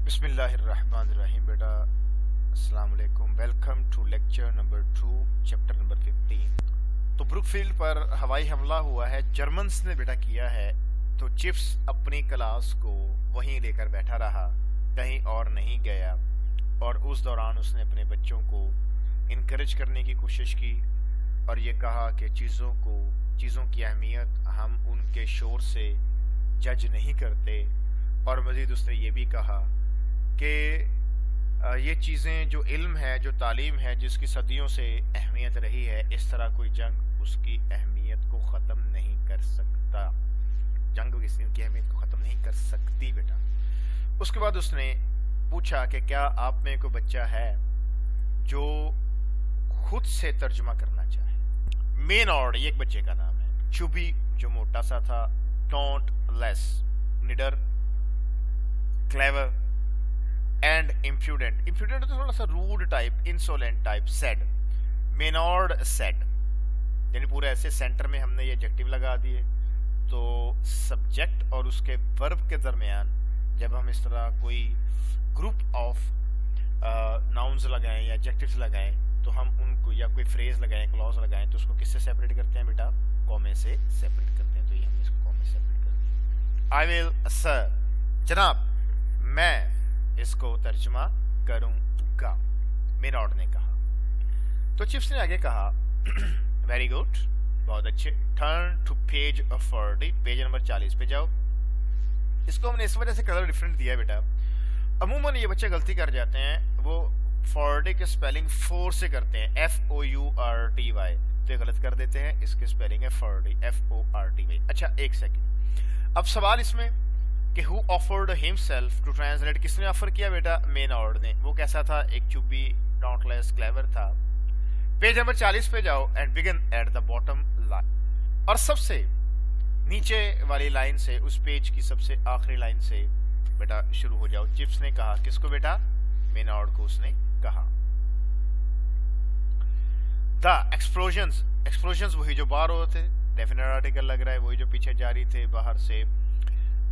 बिस्मिल्लाहिर्रहमानिर्रहीम। बेटा अस्सलाम वालेकुम। Welcome to lecture number 2 chapter number 15। तो ब्रुकफील्ड पर हवाई हमला हुआ है, जर्मन्स ने बेटा किया है। तो चिप्स अपनी क्लास को वहीं लेकर बैठा रहा, कहीं और नहीं गया। और उस दौरान उसने अपने बच्चों को इनकरेज करने की कोशिश की और ये कहा कि चीज़ों की अहमियत हम उनके शोर से जज नहीं करते। और मज़ीद उसने ये भी कहा कि ये चीज़ें जो इल्म है, जो तालीम है, जिसकी सदियों से अहमियत रही है, इस तरह कोई जंग उसकी अहमियत को ख़त्म नहीं कर सकता। जंग की अहमियत को ख़त्म नहीं कर सकती बेटा। उसके बाद उसने पूछा कि क्या आप में कोई बच्चा है जो खुद से तर्जुमा करना चाहे। मेनॉर्ड ये एक बच्चे का नाम है। चुबी जो मोटा सा था, टोंट लेस, निडर, क्लेवर एंड इम्प्यूडेंट। इम्प्यूडेंट तो थोड़ा सा rude type, insolent type. Said, मेनॉर्ड सेड, यानी पूरा ऐसे सेंटर में हमने ये एडजेक्टिव लगा दिए। तो सब्जेक्ट और उसके वर्ब के दरमियान जब हम इस तरह कोई ग्रुप ऑफ नाउन्स लगाएं या एडजेक्टिव्स लगाएं तो हम उनको, या कोई फ्रेज लगाएं, क्लॉज लगाएं, तो उसको किससे सेपरेट करते हैं बेटा? कॉमे से सेपरेट करते हैं। तो ये हमने इसको कॉमे से सेपरेट कर दिया। आई विल सर, जनाब मैं इसको तर्जुमा करूंगा, मेनॉर्ड ने कहा। तो चिप्स ने आगे कहा वेरी गुड, बहुत अच्छे। Turn to page 40, page number 40 पे जाओ। इसको हमने इस वजह से कलर डिफरेंट दिया बेटा। अमूमन ये बच्चे गलती कर जाते हैं, वो 40 के स्पेलिंग 4 से करते हैं, FOURTY, तो ये गलत कर देते हैं। इसके स्पेलिंग है 40, FORTY। अच्छा एक सेकेंड, अब सवाल इसमें कि who offered himself to translate, किसने ऑफर किया बेटा? मेनॉर्ड ने। वो कैसा था? एक चुबी, नॉटलेस, क्लेवर था। पेज नंबर 40 पे जाओ and begin at the bottom line, और सबसे नीचे वाली लाइन से, उस पेज की सबसे आखिरी लाइन से बेटा शुरू हो जाओ। चिप्स ने कहा, किसको बेटा? मेनॉर्ड को उसने कहा। द एक्सप्लोजन्स, एक्सप्लोजन्स वही जो बाहर होते थे, डेफिनेट आर्टिकल लग रहा है, वही जो पीछे जारी थे बाहर से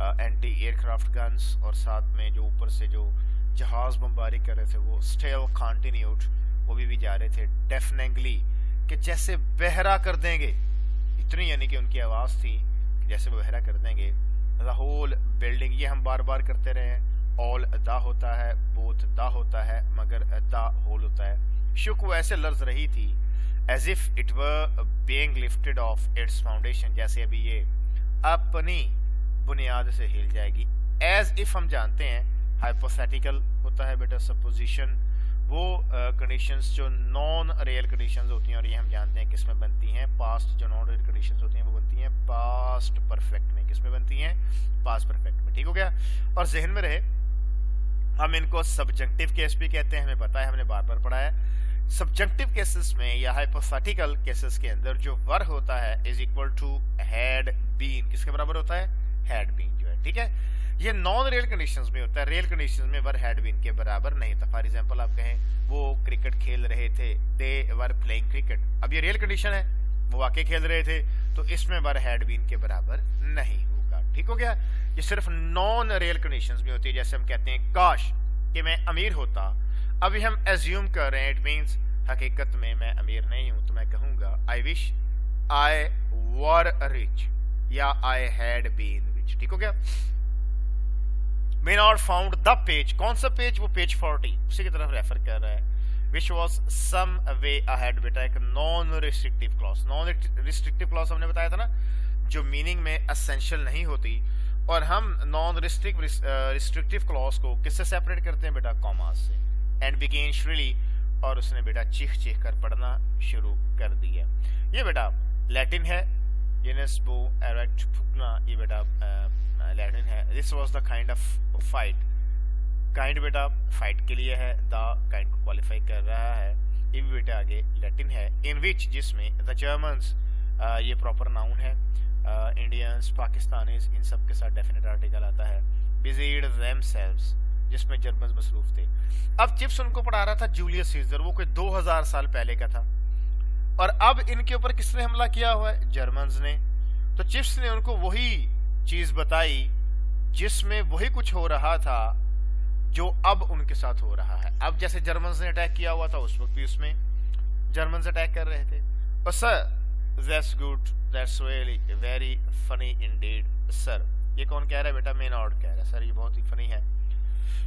एंटी एयरक्राफ्ट गन्स, और साथ में जो ऊपर से जो जहाज बमबारी कर रहे थे वो स्टिल कंटिन्यूड, वो भी जा रहे थे डेफिनेटली, कि जैसे बहरा कर देंगे। इतनी यानी कि उनकी आवाज़ थी कि जैसे बहरा कर देंगे द होल बिल्डिंग। ये हम बार बार करते रहे हैं। ऑल दा होता है, बोथ दा होता है, मगर दा होल होता है। शुक वो ऐसे लर्ज रही थी as if it were being lifted off its foundation, जैसे अभी ये अपनी बुनियाद से हिल जाएगी। एज इफ हम जानते हैं हाइपोथेटिकल होता है बेटा सपोजिशन, वो कंडीशंस जो नॉन रियल कंडीशंस होती हैं, और ये हम जानते हैं किसमें बनती हैं? पास्ट। जो नॉन रियल कंडीशंस होती हैं वो बनती हैं पास्ट परफेक्ट में। किसमें बनती हैं? पास्ट परफेक्ट में। ठीक हो गया? और जहन में रहे, हम इनको सब्जेक्टिव केस भी कहते हैं, हमें पता है, हमने बार बार पढ़ा है। सब्जेक्टिव केसेस में या हाइपोथेटिकल केसेस के अंदर जो वर होता है is equal to had been. किसके बराबर होता है? हैड बीन जो है। ठीक है, ये नॉन रियल कंडीशंस में होता है, रियल कंडीशंस में वर हैड बीन के बराबर नहीं था। फॉर एग्जांपल आप कहें वो क्रिकेट खेल रहे थे, दे वर प्लेइंग क्रिकेट। अब ये रियल कंडीशन है, वो वाकई खेल रहे थे, तो इसमें वर हैड बीन के बराबर नहीं होगा। ठीक हो गया? ये सिर्फ नॉन रियल कंडीशंस में होती है। जैसे हम कहते हैं काश कि मैं अमीर होता, अभी हम एज्यूम कर रहे हैं, इट मीन्स हकीकत में मैं अमीर नहीं हूं, तो मैं कहूंगा I wish I were rich या आई हैड बीन रिच। ठीक हो गया? मेनॉर्ड फाउंड द पेज, कौन सा पेज? वो पेज 40, उसी की तरफ रेफर कर रहा है। Which was some way ahead बेटा, एक non restrictive clause. Non restrictive clause हमने बताया था ना, जो मीनिंग में एसेंशियल नहीं होती, और हम नॉन रिस्ट्रिक्टिव क्लॉज को किससे सेपरेट करते हैं बेटा? कॉमा से। एंड बिगेन श्रीली, और उसने बेटा चीख चीख कर पढ़ना शुरू कर दिया। ये बेटा लैटिन है, जेनस बो एरेक्ट फुकना, ये बेटा लैटिन है। This was the kind of fight, kind बेटा फाइट के लिए है, द काइंड को क्वालिफाई कर रहा है। ये भी बेटा आगे लैटिन है। इन विच, जिसमें, द जर्मन्स, ये प्रॉपर नाउन है, इंडियंस, पाकिस्तानीज, इन सब के साथ डेफिनेट आर्टिकल आता है। बिजीड देमसेल्व्स, जिसमें जर्मन्स मसरूफ थे। अब चिप्स उनको पढ़ा रहा था जूलियस सीजर, वो कोई 2000 साल पहले का था, और अब इनके ऊपर किसने हमला किया हुआ है? जर्मन्स ने। तो चिप्स ने उनको वही चीज बताई जिसमें वही कुछ हो रहा था जो अब उनके साथ हो रहा है। अब जैसे जर्मन्स ने अटैक किया हुआ था उस वक्त भी उसमें जर्मन्स अटैक कर रहे थे। पर sir that's good, that's really very funny Indeed sir. ये कौन कह रहा है बेटा? मेनॉर्ड कह रहा है सर ये बहुत ही फनी है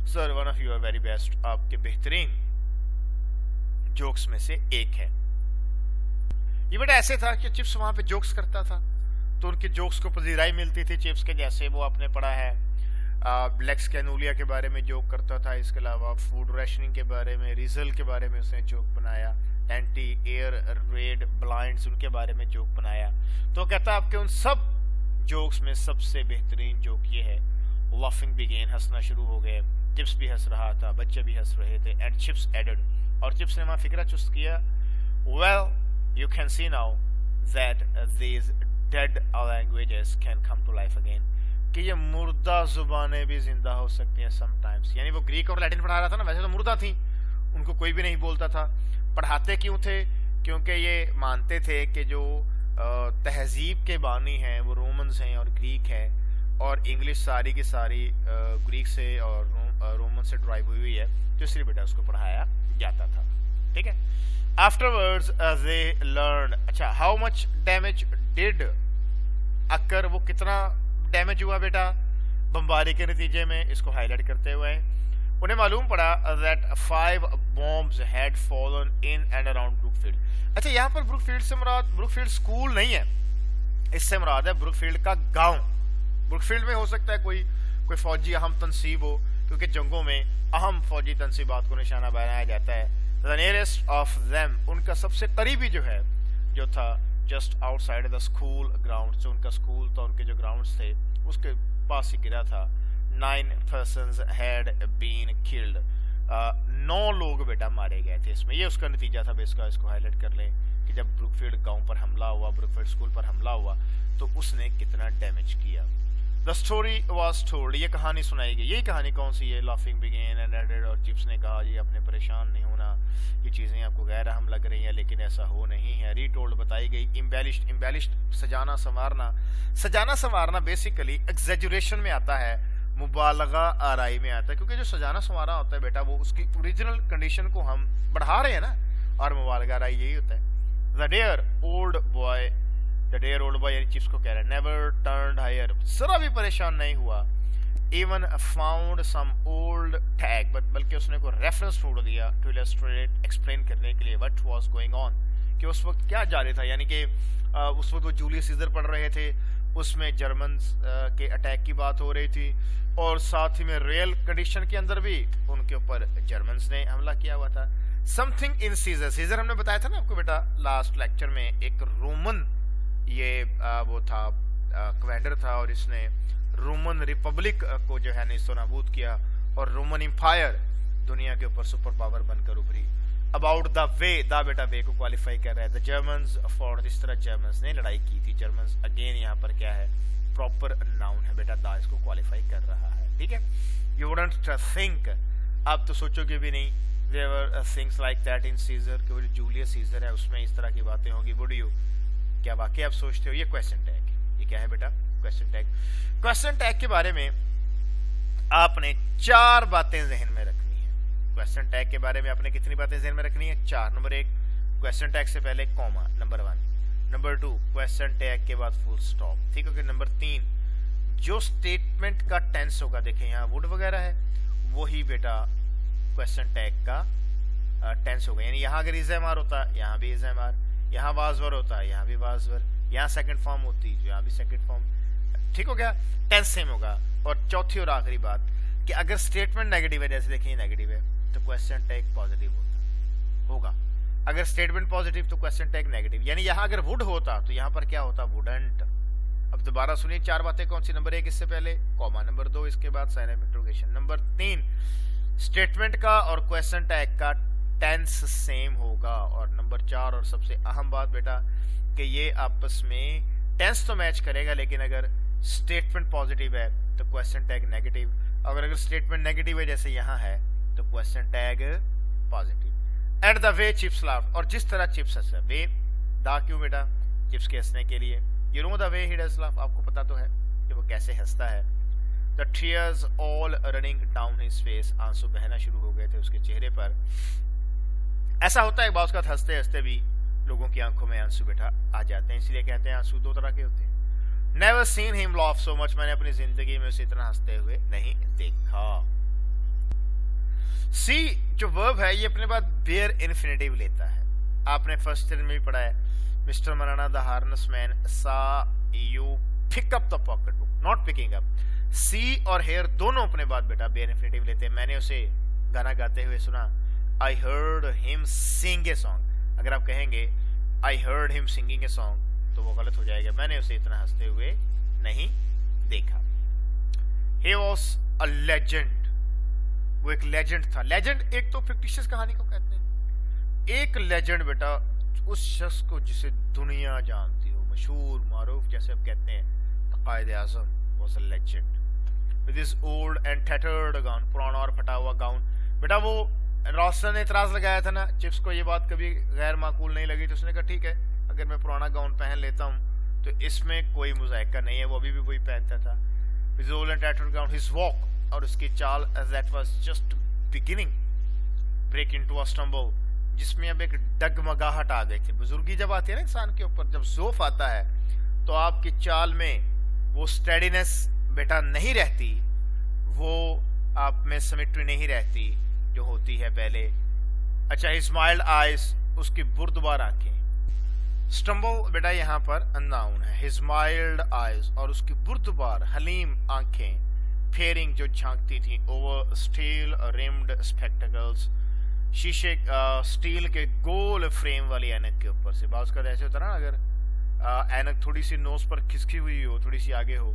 sir, one of you're very best, आपके बेहतरीन जोक्स में से एक है। ये बेटा ऐसे था कि चिप्स वहां पे जोक्स करता था तो उनके जोक्स को पजीराई मिलती थी चिप्स के, जैसे वो आपने पढ़ा है लेक्स कैनूलिया के बारे में जोक करता था, इसके अलावा फूड रेशनिंग के बारे में, रीजल के बारे में उसने जोक बनाया, एंटी एयर रेड ब्लाइंड्स उनके बारे में जोक बनाया। तो कहता आपके उन सब जोक्स में सबसे बेहतरीन जोक ये है, लाफिंग बिगेन, हंसना शुरू हो गए, चिप्स भी हंस रहा था, बच्चे भी हंस रहे थे, एंड चिप्स एडेड, और चिप्स ने वहां फिक्रा चुस्त किया, well you can see now that these dead languages can come to life again, कि ये मुर्दा जुबानें भी जिंदा हो सकती हैं समटाइम्स। यानी वो ग्रीक और लैटिन पढ़ा रहा था ना, वैसे तो मुर्दा थी, उनको कोई भी नहीं बोलता था। पढ़ाते क्यों थे? क्योंकि ये मानते थे कि जो तहजीब के बानी हैं वो रोमन्स हैं और ग्रीक है, और इंग्लिश सारी की सारी ग्रीक से और रोमन से ड्राइव हुई है, तो इसलिए बेटा उसको पढ़ाया जाता था। ठीक है। आफ्टरवर्ड्स दे लर्न, अच्छा हाउ मच डैमेज डिड अकर, वो कितना डैमेज हुआ बेटा बमबारी के नतीजे में, इसको हाईलाइट करते हुए उन्हें मालूम पड़ा that 5 bombs had fallen in and around Brookfield. अच्छा यहाँ पर ब्रुकफील्ड से मुराद ब्रुकफील्ड स्कूल नहीं है, इससे मुराद है ब्रुकफील्ड का गांव। ब्रुकफील्ड में हो सकता है कोई फौजी अहम तनसीब हो, क्योंकि जंगों में अहम फौजी तनसीबात को निशाना बनाया जाता है। द नियरेस्ट ऑफ देम, उनका सबसे करीबी जो था just outside the school ground, जो उनका स्कूल था, उनके जो ग्राउंड्स थे उसके पास ही गिरा था। 9 persons had been killed, 9 लोग बेटा मारे गए थे इसमें। ये उसका नतीजा था बेस का, इसको हाईलाइट कर लें कि जब ब्रुकफील्ड गांव पर हमला हुआ, ब्रुकफील्ड स्कूल पर हमला हुआ, तो उसने कितना डैमेज किया। द स्टोरी वॉज टोल्ड, ये कहानी सुनाई गई। यही कहानी कौन सी है? लाफिंग बिगेन एंड एडेड, और चिप्स ने कहा जी अपने परेशान नहीं होना, ये चीज़ें आपको गैर अहम लग रही हैं लेकिन ऐसा हो नहीं है। रीटोल्ड बताई गई। इम्बेलिश्ड सजाना संवारना बेसिकली एग्जेजुरेशन में आता है, मुबालगा आराई में आता है, क्योंकि जो सजाना संवारा होता है बेटा वो उसकी ओरिजिनल कंडीशन को हम बढ़ा रहे हैं ना, और मुबालगा आराई यही होता है। द डेयर ओल्ड बॉय यानी चिप्स को कह रहा है, नेवर टर्न्ड हायर, जरा भी परेशान नहीं हुआ। Even found some old tag, बल्कि उसने कोई रेफरेंस ढूंढ दिया टू इलस्ट्रेट, एक्सप्लेन करने के लिए व्हाट वाज गोइंग ऑन, कि उस वक्त क्या जारी था। यानी कि उस वक्त वो जूलियस सीजर पढ़ रहे थे, उसमें जर्मन्स के अटैक की बात हो रही थी, और साथ ही में रियल कंडीशन के अंदर भी उनके ऊपर जर्मन्स ने हमला किया हुआ था। समथिंग इन सीजर हमने बताया था ना आपको बेटा लास्ट लेक्चर में, एक रोमन ये वो था कमांडर था, और इसने रोमन रिपब्लिक को जो है नेस्तनाबूद किया, और रोमन एम्पायर दुनिया के ऊपर सुपर पावर बनकर उभरी। अबाउट द वे, दा बेटा वे को क्वालिफाई कर रहा है। द जर्मन्स फॉर, इस तरह जर्मन्स ने लड़ाई की थी। जर्मन्स अगेन यहाँ पर क्या है? प्रॉपर नाउन है बेटा, दा इसको क्वालिफाई कर रहा है। ठीक है। यू वुडंट थिंक, आप तो सोचोगे भी नहीं, there were things like that in Caesar, कि वो जो जूलियस सीजर है उसमें इस तरह की बातें होंगी। वुड यू, क्या वाकई आप सोचते हो? ये क्वेश्चन टैग, ये क्या है बेटा? Question tag. क्वेश्चन टैग के बारे में आपने 4 बातें जहन में रखनी है। क्वेश्चन टैग के बारे में आपने कितनी बातें जहन में रखनी है? 4। नंबर 1, क्वेश्चन टैग से पहले comma, number 1। Number 2, question tag के बाद फुल स्टॉप। ठीक है। नंबर 3, जो स्टेटमेंट का टेंस होगा, देखें यहाँ वुड वगैरह है, वही बेटा क्वेश्चन टैग का टेंस होगा। यानी यहाँ अगर इज़-ए-मार होता, यहाँ भी इज़-ए-मार, यहाँ वाजवर होता है, यहाँ भी वाजवर, यहाँ सेकंड फॉर्म होती है, यहाँ भी सेकंड फॉर्म। ठीक हो गया? टेंस सेम होगा। और चौथी और आखिरी बात कि अगर स्टेटमेंट नेगेटिव है, जैसे देखिए नेगेटिव है, तो क्वेश्चन टैग पॉजिटिव होगा। अगर स्टेटमेंट पॉजिटिव तो क्वेश्चन टैग नेगेटिव। यानी यहाँ अगर वुड होता तो यहाँ पर क्या होता? वुडंट। अब दोबारा सुनिए 4 बातें कौन सी? नंबर 1 इससे पहले कॉमा, नंबर 2 इसके बाद sign of interrogation, number 3 statement का और क्वेश्चन टैग का टेंस सेम होगा, और नंबर 4 और सबसे अहम बात बेटा कि ये आपस में टेंस तो मैच करेगा, लेकिन अगर स्टेटमेंट पॉजिटिव है तो क्वेश्चन टैग नेगेटिव, अगर स्टेटमेंट नेगेटिव है जैसे यहाँ है तो question tag positive. At the way chips laughed, और जिस तरह चिप्स हंसा, वे दा क्यों बेटा? चिप्स के हंसने के लिए। You know the way he does laugh, आपको पता तो है कि वो कैसे हंसता है। The tears all running down his face, आंसू बहना शुरू हो गए थे उसके चेहरे पर। ऐसा होता है बात का, हंसते हंसते भी लोगों की आंखों में आंसू बेटा आ जाते हैं, इसलिए कहते हैं आंसू दो तरह के होते हैं। Never seen him laugh so much, मैंने अपनी जिंदगी में उसे इतना हंसते हुए नहीं देखा। सी जो वर्ब है ये अपने बाद बेयर इन्फिनेटिव लेता है। आपने फर्स्ट ईयर में भी पढ़ा है, मिस्टर मराना the harness man saw you pick up the pocket book, not picking up. See और हेयर दोनों अपने बाद बेटा बेयर इन्फिनेटिव लेते हैं। मैंने उसे गाना गाते हुए सुना, I heard him Singh a song. अगर आप कहेंगे I heard him singing a song तो वो गलत हो जाएगा, मैंने उसे इतना हंसते हुए नहीं देखा। He was a legend, वो एक लेजेंड था। लेजेंड एक तो फिक्टिशियस कहानी को कहते हैं, एक लेजेंड बेटा उस शख्स को जिसे दुनिया जानती हो, मशहूर मारूफ जैसे अब कहते हैं कायद आजम was a legend with his old and tattered gown, पुराना और फटा हुआ गाउन। बेटा वो रॉसन ने इतराज लगाया था ना, चिप्स को ये बात कभी गैर माकूल नहीं लगी तो उसने कहा ठीक है अगर मैं पुराना गाउन पहन लेता हूँ तो इसमें कोई मुज़ायका नहीं है, वो अभी भी वही पहनता था। His old and tattered gown, his walk, और उसकी चाल that was just beginning break into a stumble, जिसमें अब एक डगमगाहट आ गई थी। बुजुर्गी जब आती है ना इंसान के ऊपर, जब ज़ोफ आता है तो आपकी चाल में वो स्टेडीनेस बेटा नहीं रहती, वो आप में सिमेट्री नहीं रहती जो होती है पहले। अच्छा, his mild eyes, उसकी बुर्दबार आंखें। स्टम्बल बेटा यहाँ पर नाउन है, his mild eyes, और उसकी बुर्दबार हलीम आंखें, फेयरिंग जो झांकती थी, ओवर स्टील रिम्ड स्पेक्टिकल्स, शीशे स्टील के गोल फ्रेम वाली ऐनक के ऊपर से। बात उसका ऐसे होता है ना, अगर ऐनक थोड़ी सी नोज पर खिसकी हुई हो, थोड़ी सी आगे हो,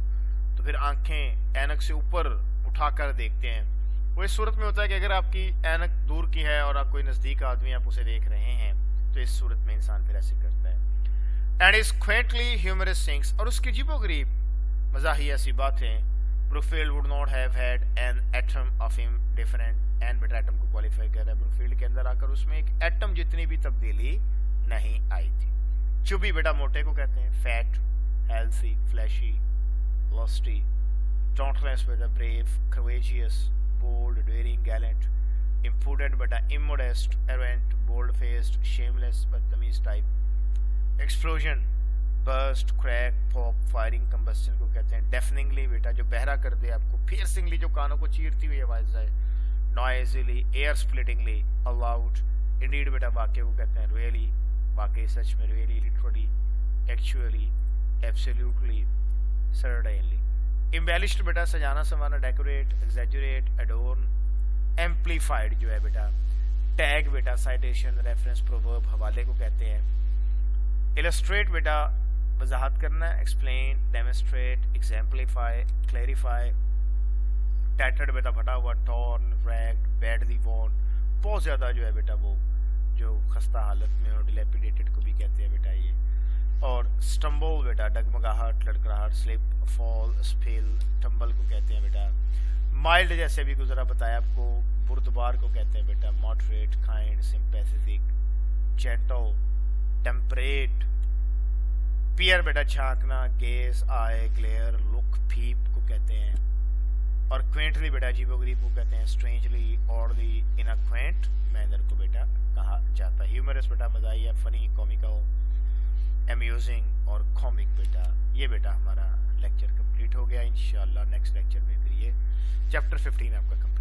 तो फिर आंखें ऐनक से ऊपर उठाकर देखते हैं। वो इस सूरत में होता है कि अगर आपकी ऐनक दूर की है और आप कोई नजदीक आदमी आप उसे देख रहे हैं तो इस सूरत में इंसान फिर ऐसे करता है। एंड इज क्वेंटली ह्यूमरस थिंग्स, और उसकी अजीबोगरीब मज़ाहिया सी बातें। Brookfield would not have had an atom of him different, and बेटा एटम को क्वालिफाई कर रहा है, ब्रूकफील्ड के अंदर आकर उसमें एक एटम जितनी भी तब्दीली नहीं आई थी। चुबी बेटा मोटे को कहते हैं, fat, healthy, fleshy, lusty, dauntless बेटा brave, courageous, bold, daring, gallant, impudent बेटा immodest, arrogant, bold-faced, shameless, बदतमीज type, explosion, burst, crack, pop, firing, combustion को कहते हैं, deafeningly बेटा जो बहरा कर दे आपको, piercingly जो कानों को चीरती हुई आवाज आए, noisily, ear-splittingly, loud, indeed बेटा वाकई को कहते हैं, really, वाकई सच में, really, literally, actually, absolutely, certainly, embellished बेटा सजाना संवारना, डेकोरेट, एग्जैजुरेट, एडोर्न, एम्पलीफाइड जो है बेटा, टैग बेटा साइटेशन, रेफरेंस, प्रोवर्ब, हवाले को कहते हैं, इलस्ट्रेट बेटा वजाहत करना, explain, demonstrate, exemplify, clarify, tattered बेटा फटा हुआ, टॉर्न, रैग्ड, बैडली वॉर्न, बहुत ज्यादा जो है बेटा वो जो खस्ता हालत में और डिलेपिडेटेड को भी कहते हैं बेटा ये, और स्टम्बल बेटा डगमगाहट, लड़खड़ाहट, स्लिप, फॉल, स्पिल, टम्बल को कहते हैं बेटा, माइल्ड जैसे भी गुजरा बताया आपको, बुर्दबार को कहते हैं बेटा, moderate, kind, sympathetic, gentle, temperate, peer बेटा झांकना, gaze, eye, glare, look, peep को कहते हैं, और क्वेंटली बेटा अजीबोगरीब को कहते हैं, स्ट्रेंजली, ऑडली, इन अ क्वेंट मैनर को बेटा कहा जाता है, ह्यूमरस बेटा मज़ाहिया, फनी, कॉमिकल, अम्यूजिंग और कॉमिक बेटा। ये बेटा हमारा लेक्चर कंप्लीट हो गया। इंशाल्लाह नेक्स्ट लेक्चर में फिर ये चैप्टर 15 आपका कंप्लीट